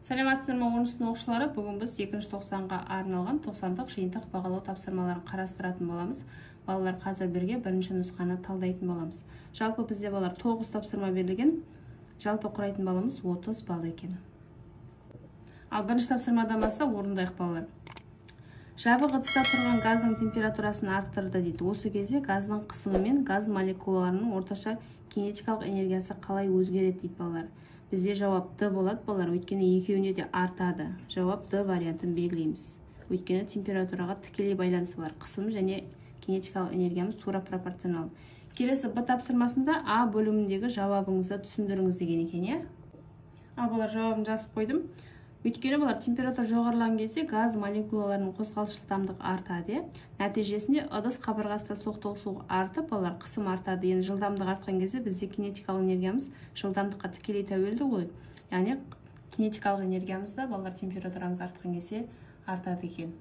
Сәлеметсіздер ме 10 сынып оқушылары? Бүгін біз 2-ші тоқсанға арналған 90-дық жиынтық бағалау тапсырмаларын қарастыратын боламыз. Балалар қазір бірге бірінші нұсқаны талдайтын боламыз. Жалпы бізде балалар 9 тапсырма берілген. Жалпы құрайтын баламыз 30 бал екен. Ал бірінші тапсырмадан бастап орындайық балалар. Жабық ыдыста тұрған газдың температурасын арттырды дейді. Осы кезде газдың қысымы мен газ молекулаларының орташа кинетикалық энергиясы қалай өзгереді дейді балалар. Бізде жауап Д болады балалар, өйткені екеуінде де артады. Жауап Д вариантын белгілейміз. Өйткені температураға тікелей байланысы бар. Қысым және кинетикалық энергиямыз тура пропорционал. Келесі Б тапсырмасында А бөліміндегі жауабыңызды түсіндіріңіз деген екен, Ал балалар жауабын жазып қойдым. Өйткені балалар температура жоғарылаған кезде газ молекулаларының қозғалыс жылдамдығы артады. Нәтижесінде ыдыс қабырғасында соқтығысу артып, балалар қысым артады. Енді жылдамдық артқан кезде бізде кинетикалық энергиямыз жылдамдыққа тікелей тәуелді ғой. Яғни кинетикалық энергиямыз да балалар температурамыз артқан кезде артады екен.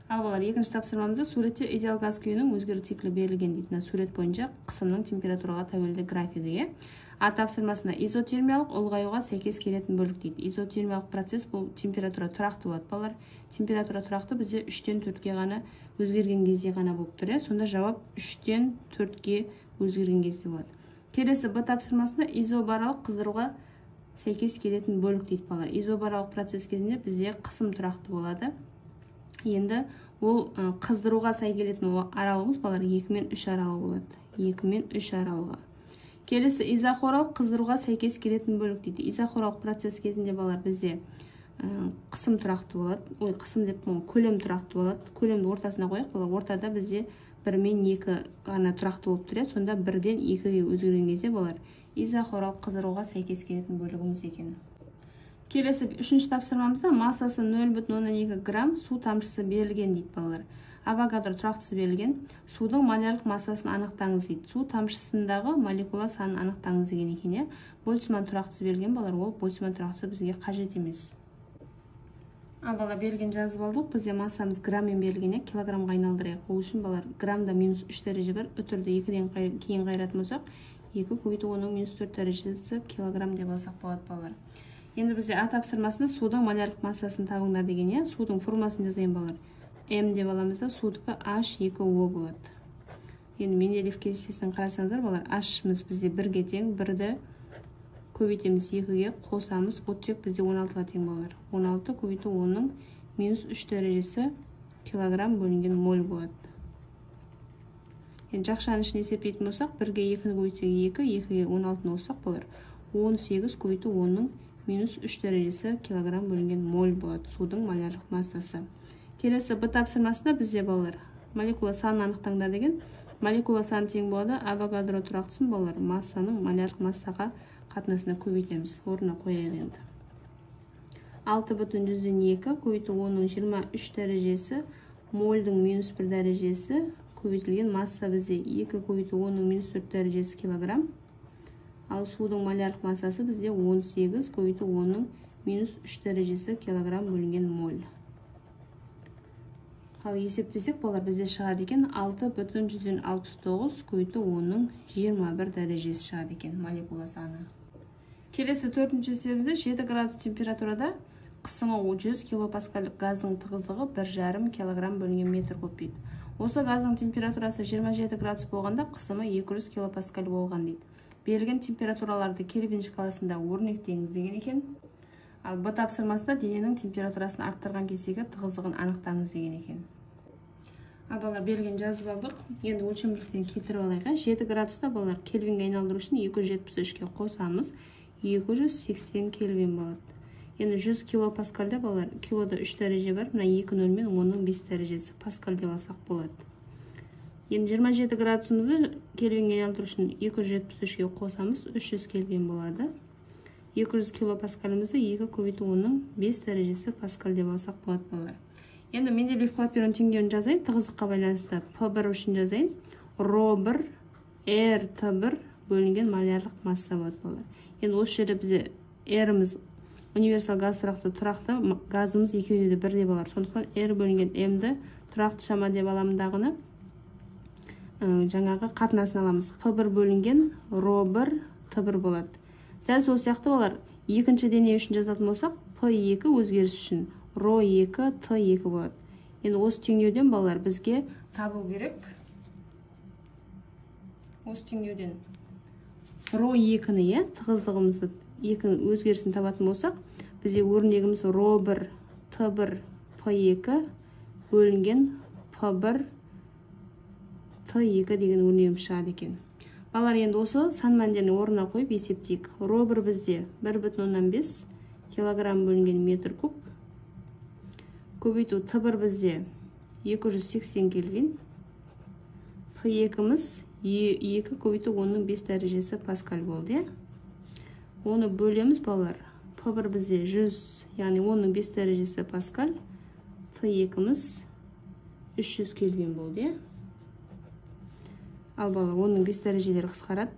Ал балалар екінші тапсырмамызда суретте идеал газ күйінің өзгеру циклі берілген дейді. Сурет бойынша қысымның температураға тәуелді графигі. А тапсырмасында изотермиялық ұлғаюға сәйкес келетін бөлік дейді. Изотермиялық процесс бұл температура тұрақты болады балалар. Температура тұрақты бізде 3-тен 4-ге ғана өзгерген кезде ғана болып тұр. Сонда жауап 3-тен 4-ге өзгерген кезде болады. Келесі Б тапсырмасында изобаралық қыздыруға сәйкес келетін бөлік дейді балалар. Изобаралық процесс кезінде бізде қысым тұрақты болады. Енді ол қыздыруға сай келетін аралығымыз балалар 2 мен 3 аралығы болады. 2 мен 3 аралығы. Келесі изохоралық қыздыруға сәйкес келетін бөлік дейді. Изохоралық процесс кезінде балалар бізде қысым тұрақты болады. Қысым деп көлем тұрақты болады. Көлемді ортасына қояйық. Балалар ортада бізде 1 мен 2 ғана тұрақты болып тұр. Сонда 1-ден 2-ге өзгерген кезде балалар изохоралық қыздыруға сәйкес келетін бөлігіміз екен. Келесі 3-ші тапсырмамызда массасы 0,2 грамм су тамшысы берілген дейді балалар. Авогадро тұрақтысы берілген. Судың молярлық массасын анықтаңыз дейді. Су тамшысындағы молекула санын анықтаңыз деген екен. Больцман тұрақтысы берілген балалар, ол Больцман тұрақтысы бізге қажет емес. Ал балалар берілген жазып алдық. Бізде массамыз граммен берілген, килограммға айналдырайық. Ол үшін балалар граммда -3 дәреже бар. Үтірді 2-ден кейін қайратын болсақ, 2 көбейту оның -4 дәрежесі килограмм деп алсақ болады балалар. Енді бізде А тапсырмасында судың молярлық массасын табыңдар деген. Судың формасын жазайын балалар. М деп аламыз да, судікі H2O болады. Енді Менделеев кестесін қарасаңыздар балалар, H-мыз бізде 1-ге тең, 1-ді көбейтеміз 2-ге, қосамыз, оттек бізде 16-ға тең балалар. 16 көбейту оның -3 дәрежесі килограмм бөлінген моль болады. Енді жақшаның ішін есептейтін болсақ, 1-ге 2-ні көбейтсек 2, 2-ге 16-ны қоссақ балалар, 18 көбейту оның -3 дәрежесі килограмм бөлінген моль болады. Судың молярлық массасы. Келесі Б тапсырмасында бізде балалар молекула санын анықтаңдар деген. Молекула саны тең болады авогадро тұрақтысын балалар массаның молярлық массаға қатынасына көбейтеміз. Орнына қояйық енді. 6/2 көбейту оның 23 дәрежесі мольдің -1 дәрежесі көбейтілген масса бізде 2 көбейту оның -4 дәрежесі килограмм. Ал судың молярлық массасы бізде 18 көбейту оның -3 дәрежесі килограмм бөлінген моль. Ал есептесек балалар бізде шығады екен 6/169 көбейту оның 21 дәрежесі шығады екен молекула саны. Келесі 4-ші есебімізде 7 градус температурада қысымы 100 килопаскаль газдың тығыздығы 1,5 килограмм бөлінген метр куб дейді. Осы газдың температурасы 27 градус болғанда қысымы 200 килопаскаль болған дейді. Берілген температураларды Кельвин шкаласында өрнектеңіз деген екен. Ал Б тапсырмасында дененің температурасын арттырған кездегі тығыздығын анықтаңыз деген екен. Ал балалар берілген жазып алдық. Енді өлшемділіктен келтіріп алайық. 7 градуста балалар Кельвинге айналдыру үшін 273-ке қосамыз, 280 Кельвин болады. Енді 100 килопаскальда балалар килода 3 дәреже бар. Мына 2 нөл мен оның 5 дәрежесі паскаль деп алсақ болады. Енді 27 градусымызды Кельвинге айналдыру үшін 273-ке қосамыз, 300 Кельвин болады. 200 килопаскалімізді 2 көбейту оның 5 дәрежесі паскаль деп алсақ болады балалар. Енді Менделеев Клапейрон теңдеуін жазайын, тығыздыққа байланысты P1 үшін жазайын. Ρ1 R-T1 бөлінген молярлық масса болады балалар. Енді осы жерде бізде R-міз универсал газ тұрақты, газымыз екеуінде де 1 деп алар. Сондықтан R бөлінген M-ді тұрақты шама деп аламындағыны жаңағы қатынасын аламыз. P1 бөлінген Ρ1 T1 болады. Дәл сол сияқты балалар, екінші дене үшін жазатын болсақ, P2 өзгеріс үшін ρ2 Т2 болады. Енді осы теңдеуден балалар бізге табу керек. Осы теңдеуден ρ2-ні тығыздығымызды өзгерісін табатын болсақ, бізде өрнегіміз ρ1 Т1 P2 бөлінген P1 Т2 деген өрнегіміз шығады екен. Балалар, енді осы сан мәндерін орнына қойып есептейік. ρ1 бізде 1,5 килограмм бөлінген метр куб. Көбейту Т1 бізде 280 кельвин. P2-міз 2 көбейту 5 дәрежесі паскаль болды. Оны бөлеміз, балалар. P1 бізде 100, яғни 5 дәрежесі паскаль. P2-міз 300 кельвин болды. Ал балалар, 5 дәрежелері қысқарады.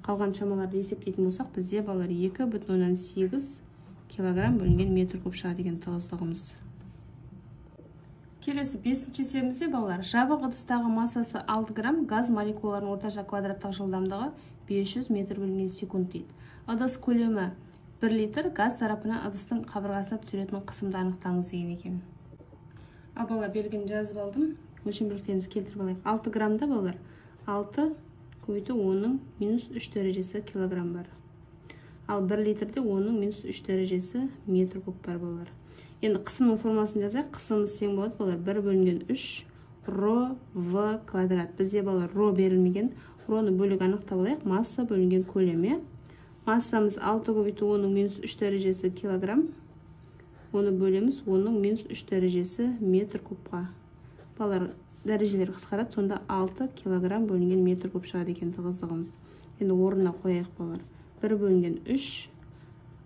Қалған шамаларды есептейтін болсақ, бізде балалар 2,8 килограмм бөлінген метр куб шығады деген тығыздығымыз. Келесі 5-ші есебімізде балалар, жабық ыдыстағы массасы 6 грамм, газ молекулаларының орташа квадраттық жылдамдығы 500 метр бөлінген секунд дейді. Ыдыс көлемі 1 литр, газ тарапынан ыдыстың қабырғасына түсіретін қысымды анықтаңыз деген екен. Ал балалар, белгіні жазып алдым. Өлшем бірліктерімізді келтіріп алайық. 6 граммда балалар 6 көбейту 3 дәрежесі килограмм бар. Ал 1 литрде 3 дәрежесі метр куб бар балалар. Енді қысымның формуласын жазайық. Қысымымыз тең болады балалар 1 бөлінген 3 ρ квадрат. Бізде балалар ρ берілмеген. Р'ны бөлік анықтап алайық. Масса бөлінген көлем. Массамыз 6 көбейту 3 дәрежесі килограмм. Оны бөлеміз 3 дәрежесі метр кубқа. Балалар, дәрежелер қысқарады, сонда 6 килограмм бөлінген метр куб шығады екен тығыздығымыз. Енді орнына қояйық балалар. 1 бөлінген 3,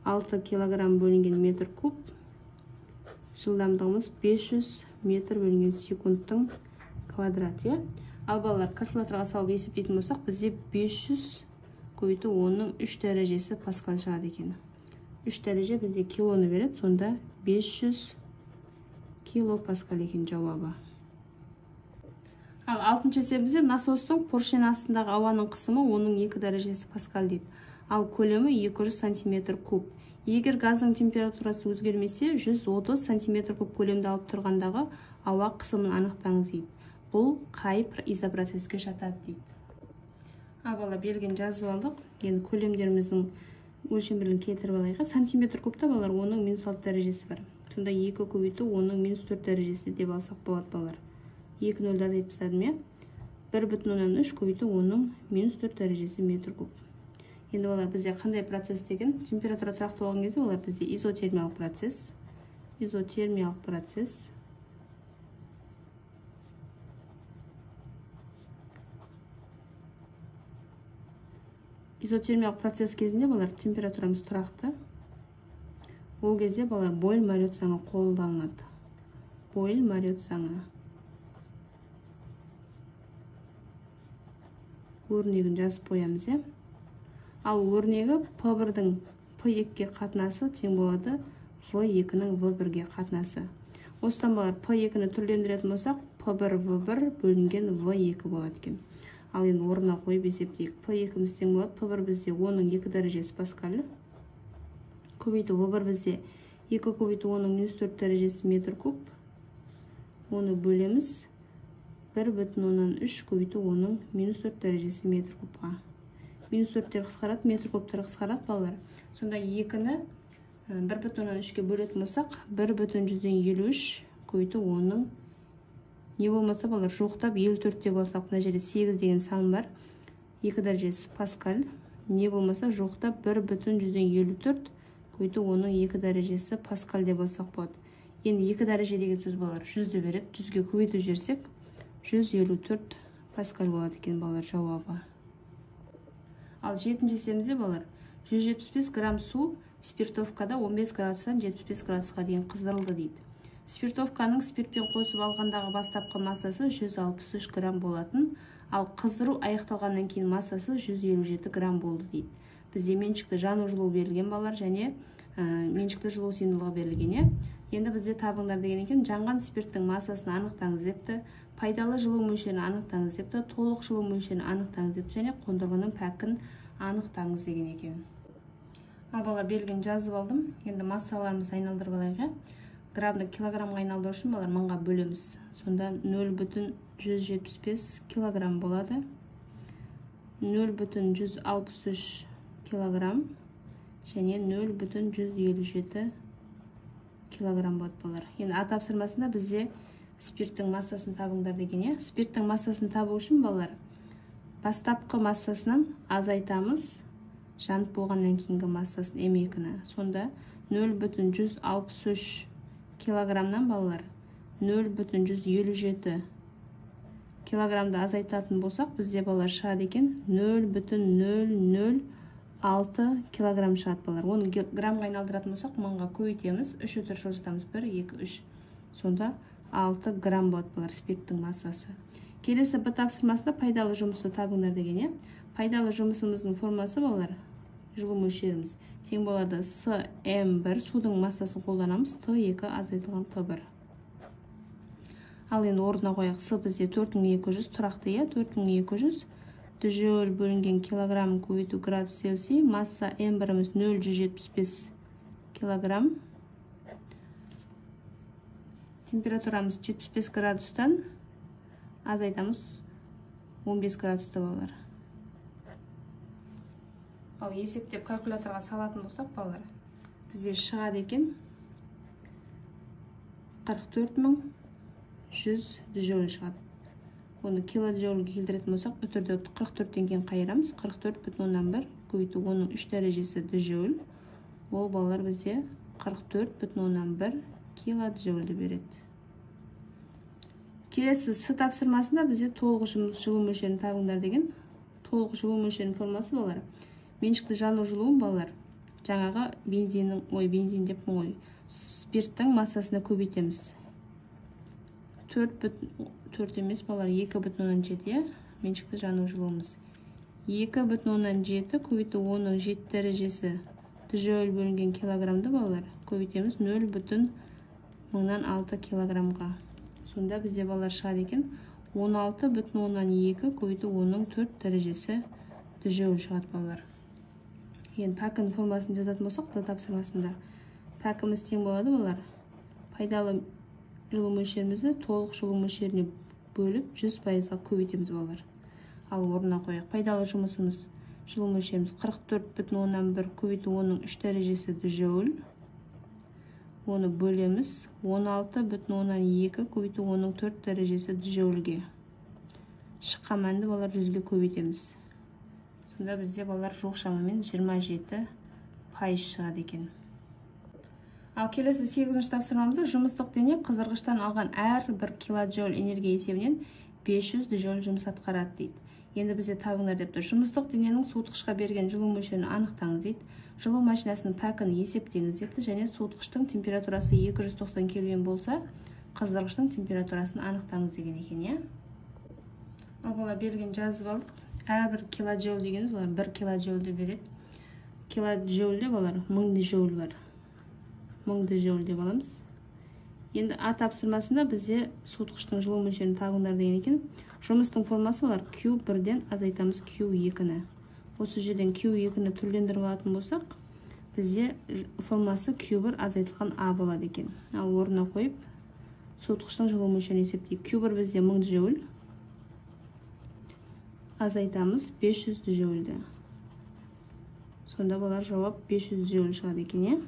6 килограмм бөлінген метр куб. Жылдамдығымыз 500 метр бөлінген секундтың квадрат. Ал балалар, калькуляторға салып есептейтін болсақ, бізде 500 көбейту 3 дәрежесі паскаль шығады екен. 3 дәреже бізде килоны береді, сонда 500 кило паскаль екен жауабы. Ал 6-ші есебімізде насостың поршень астындағы ауаның қысымы 2 дәрежесі паскаль дейді. Ал көлемі 200 сантиметр куб. Егер газдың температурасы өзгермесе, 130 сантиметр куб көлемді алып тұрғандағы ауа қысымын анықтаңыз дейді. Бұл қай изопроцеске жатады дейді. Балалар, белгіні жазып алдық. Енді көлемдеріміздің өлшем бірлігін келтіріп алайық. Сантиметр кубта балалар 6 дәрежесі бар. Сонда 2 көбейту 4 дәрежесі деп алсақ болады балалар. 2 нөлді азайтып тастадым. 1,3 көбейту 4 дәрежесі метр куб. Енді балалар, бізде қандай процесс деген? Температура тұрақты болған кезде балалар, бізде изотермиялық процесс. Изотермиялық процесс. Изотермиялық процесс кезінде балалар, температурамыз тұрақты. Ол кезде балалар, Бойль-Мариот заңы қолданылады. Бойль-Мариот заңы. Өрнегін жазып қоямыз. Ал өрнегі P1-дің P2-ге қатынасы тең болады V2-ның V1-ге қатынасы. Осыдан балалар, P2-ні түрлендіретін болсақ, P1 V1 бөлінген V2 болады екен. Ал енді орнына қойып есептейік. P2-міз тең болады. P1 бізде 2 дәрежесі паскаль. Көбейту V1 бізде 2 көбейту 4 дәрежесі метр куб. Оны бөлеміз 1,3 көбейту 4 дәрежесі метр кубқа. -4-тер қысқарады, метр кубтар қысқарады балалар. Сонда 2-ні 1,3-ке бөлетін болсақ, 1,153 көбейту 10-ның не болмаса балалар, жоқтап 54 деп алсақ, мына жерде 8 деген сан бар. 2 дәрежесі паскаль. Не болмаса жоқтап 1,154 көбейту 2 дәрежесі паскаль деп алсақ болады. Енді 2 дәреже деген сөз балалар 100-ді береді. 100-ге көбейтіп жіберсек, 154 паскаль болады екен балалар жауабы. Ал 7-ші есебімізде балалар, 175 грамм су спиртовкада 15 градустан 75 градусқа дейін қыздырылды дейді. Спиртовканың спиртпен қосып алғандағы бастапқы массасы 163 грамм болатын, ал қыздыру аяқталғаннан кейін массасы 157 грамм болды дейді. Бізде меншікті жану жылу берілген балалар және меншікті жылу сыйымдылығы берілген. Енді бізде табыңдар деген екен, жанған спирттің массасын анықтаңыз депті, пайдалы жылу мөлшерін анықтаңыз депті, толық жылу мөлшерін анықтаңыз депті және қондырғының пәкін анықтаңыз деген екен. Балар белгіні жазып алдым. Енді массаларымызды айналдырып алайық. Граммды килограммға айналдыру үшін балар мыңға бөлеміз. Сонда 0,175 килограмм болады. 0,163 килограмм және 0,157 килограмм болады балар. Енді А тапсырмасында бізде спирттің массасын табыңдар деген. Спирттің массасын табу үшін балар бастапқы массасынан азайтамыз, жанып болғаннан кейінгі массасын М2-ні. Сонда 0,163 килограммнан балалар 0,157 килограммды азайтатын болсақ, бізде балар шығады екен 0,006 килограмм шығады балар. Оны граммға айналдыратын болсақ, мыңға көбейтеміз, 3 өтір жылжытамыз, 1, 2, 3. Сонда 6 грамм болады балар спирттің массасы. Келесі Б тапсырмасында пайдалы жұмысты табыңдар деген. Пайдалы жұмысымыздың формасы балар, жылу мөлшеріміз тең болады С-М1, судың массасын қолданамыз, Т2 азайтылған Т1. Ал енді орнына қояқ, С бізде 4200 тұрақты, 4200 джоуль бөлінген килограмм көбейту градус Цельсий, масса М1-іміз 0,175 килограмм, температурамыз 75 градустан азайтамыз 15 градуста балалар. Ал есептеп калькуляторға салатын болсақ балалар, бізде шығады екен 44100 джоуль шығады. Оны килоджоульге келтіретін болсақ, үтірді 44-тен кейін қайырамыз. 44,1 көбейту оның 3 дәрежесі джоуль. Ол балалар бізде 44,1 килоджоульді береді. Келесі С тапсырмасында бізде толық жылу мөлшерін табыңдар деген. Толық жылу мөлшерінің формасы балалар. Меншікті жану жылуын балалар жаңағы бензин деп спирттің массасына көбейтеміз. 4 емес балалар 2,7 меншікті жану жылуымыз. 2,7 көбейту оның 7 дәрежесі джоуль бөлінген килограммды балалар көбейтеміз 0,06 килограммға. Сонда бізде балалар шығады екен 16,2 көбейту оның 4 дәрежесі джоуль шығады балалар. Енді пәкінің формасын жазатын болсақ, Д тапсырмасында пәкіміз тең болады балалар. Пайдалы жылу мөлшерімізді толық жылу мөлшеріне бөліп 100%-ға көбейтеміз балалар. Ал орнына қояқ. Пайдалы жұмысымыз жылу мөлшеріміз 44,1 көбейту оның 3 дәрежесі джоуль. Оны бөлеміз 16,2 көбейту оның 4 дәрежесі джоульге. Шыққан мәнді балалар 100-ге көбейтеміз. Сонда бізде балалар жоқ шамамен 27% шығады екен. Ал келесі 8-ші тапсырмамызда жұмыстық дене қыздырғыштан алған әр бір килоджоуль энергия есебінен 500 джоуль жұмыс атқарады дейді. Енді бізде табыңдар деп тұр. Жұмыстық дененің суытқышқа берген жылу мөлшерін анықтаңыз дейді. Жылу машинасының пәкін есептеңіз депті, және суытқыштың температурасы 290 кельвин болса, қыздырғыштың температурасын анықтаңыз деген екен. Ал балар белгіні жазып алдық. Әрбір килоджоуль дегеніміз балар 1 килоджоульді береді. Килоджоульде балар 1000 джоуль бар. 1000 джоуль деп аламыз. Енді А тапсырмасында бізде суытқыштың жылу мөлшерін табыңдар деген екен. Жұмыстың формасы балар Q1-ден азайтамыз Q2-ні. Осы жерден Q2-ні түрлендіріп алатын болсақ, бізде формасы Q1 азайтылған А болады екен. Ал орнына қойып, суытқыштың жылу мөлшерін есептейік. Q1 бізде 1000 джоуль. Азайтамыз 500 джоульді. Сонда балар жауап 500 джоуль шығады екен.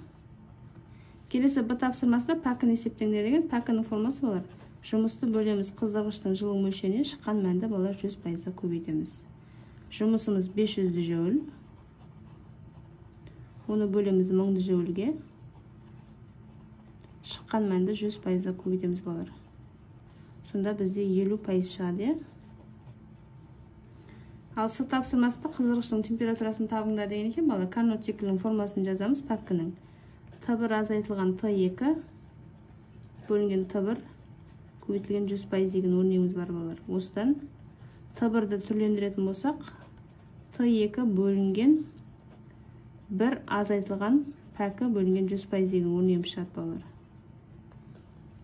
Келесі Б тапсырмасында пәкін есептеңдер деген. Пәкінің формасы балар. Жұмысты бөлеміз қыздырғыштың жылу мөлшеріне, шыққан мәнді балар 100%-ға көбейтеміз. Жұмысымыз 500 джоуль. Оны бөлеміз 1000 джоульге. Шыққан мәнді 100%-ға көбейтеміз балар. Сонда бізде 50% шығады. Ал С тапсырмасында қыздырғыштың температурасын табыңдар деген екен балар. Карнот циклінің формасын жазамыз пәкінің. Т1 азайтылған Т2 бөлінген Т1 көбейтілген 100% деген өрнегіміз бар балар. Осыдан Т1-ді түрлендіретін болсақ, Т2 бөлінген 1 азайтылған пәкі бөлінген 100% деген өрнегіміз шығады балар.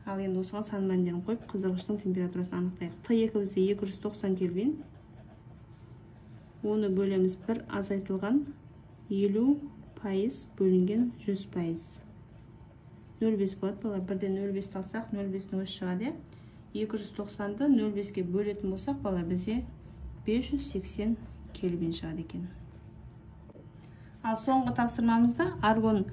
Ал енді осыған сан мәндерін қойып, қыздырғыштың температурасын анықтайық. Т2 бізде 290 кельвин. Оны бөлеміз 1 азайтылған 50 пайыз бөлінген 100%. 0,5 болады балар. Бірден 0,5 алсақ, 0,5-ні өз шығады. 290-ды 0,5-ке бөлетін болсақ, балар бізде 580 кельвин шығады екен. Ал соңғы тапсырмамызда аргон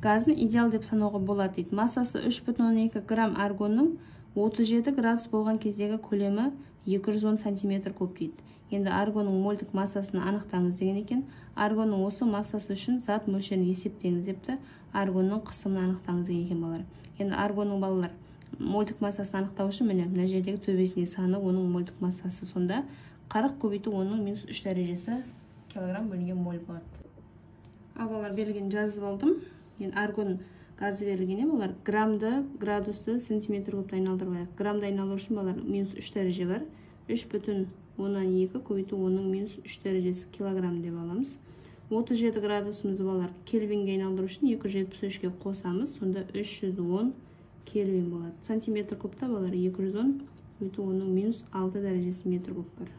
газын идеал деп санауға болады дейді. Массасы 3,12 грамм аргонның 37 градус болған кездегі көлемі 210 сантиметр куб дейді. Енді аргонның мольдік массасын анықтаңыз деген екен. Аргонның осы массасы үшін зат мөлшерін есептеңіз депті. Аргонның қысымын анықтаңыз деген екен балар. Енді аргонның балалар мольдік массасын анықтау үшін міне мына жердегі төбесіндегі саны оның мольдік массасы, сонда 40 көбейту оның минус 3 дәрежесі килограмм бөлінген моль болады. Ал балар берілген жазып алдым. Енді аргон газы берілген балар граммды градусты сантиметр кубты айналдырып, граммды айналу үшін балар минус 3 дәреже бар. 3,12 көбейту оның минус 3 дәрежесі килограмм деп аламыз. 37 градусымыз балар кельвинге айналдыру үшін 273-ке қосамыз, сонда 310 кельвин болады. Сантиметр кубта балар 210 көбейту оның минус 6 дәрежесі метр куб бар.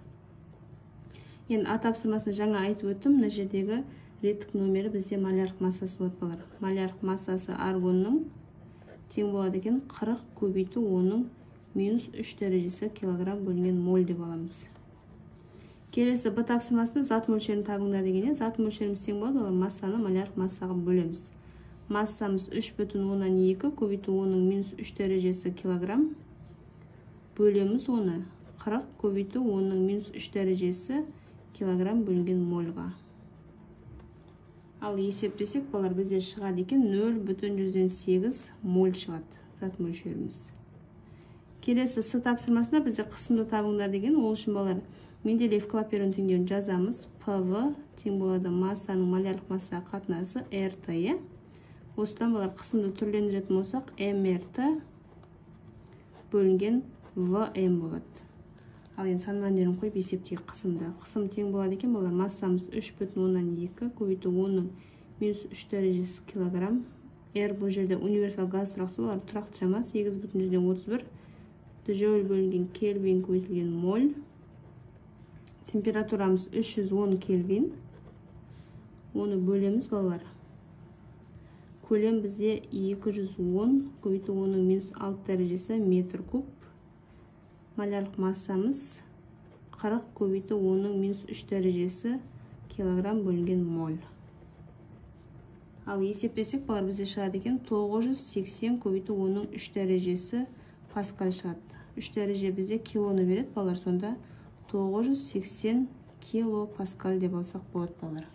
Енді тапсырмасын жаңа айтып өттім. Мына жердегі реттік номері бізде малярлық массасы болады балар. Малярлық массасы аргонның тең болады екен 40 көбейту оның минус 3 дәрежесі килограмм бөлінген моль деп аламыз. Келесі Б тапсырмасында зат мөлшерін табыңдар дегенде, зат мөлшеріміз тең болады, олар массаны малярлық массаға бөлеміз. Массамыз 3,12 көбейту оның минус 3 дәрежесі килограмм, бөлеміз оны 40 көбейту оның минус 3 дәрежесі килограмм бөлінген мольға. Ал есептесек, балар бізде шығады екен 0,8 моль шығады зат мөлшеріміз. Келесі С тапсырмасында бізде қысымды табыңдар деген, ол үшін балар Менделеев Клаперон теңдеуін жазамыз. ПВ тең болады массаның малярлық массаға қатынасы РТ. Осыдан балар қысымды түрлендіретін болсақ, МРТ бөлінген ВМ болады. Ал енді сан мәндерін қойып есептейік қысымды. Қысым тең болады екен балар, массамыз 3,12 көбейту оның минус 3 дәрежесі килограмм. Р бұл жерде универсал газ тұрақсы балар, тұрақты шамасы 8,31 джоуль бөлінген кельвин көбейтілген моль. Температурамыз 310 кельвин. Оны бөлеміз балалар. Көлем бізде 210 көбейту оның минус 6 дәрежесі метр куб. Малярлық массамыз 40 көбейту оның минус 3 дәрежесі килограмм бөлінген моль. Ал есептесек балар бізде шығады екен 980 көбейту оның 3 дәрежесі паскаль шығады. 3 дәреже бізде килоны береді балар, сонда 980 кило паскаль деп алсақ болады балар.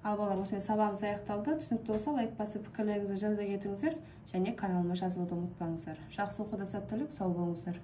Ал балар, осымен сабағымыз аяқталды. Түсінікті болса лайк басып пікірлеріңізді жаза кетіңіздер және каналыма жазылуды ұмытпаңыздар. Жақсы оқуда сәттілік, сау болыңыздар.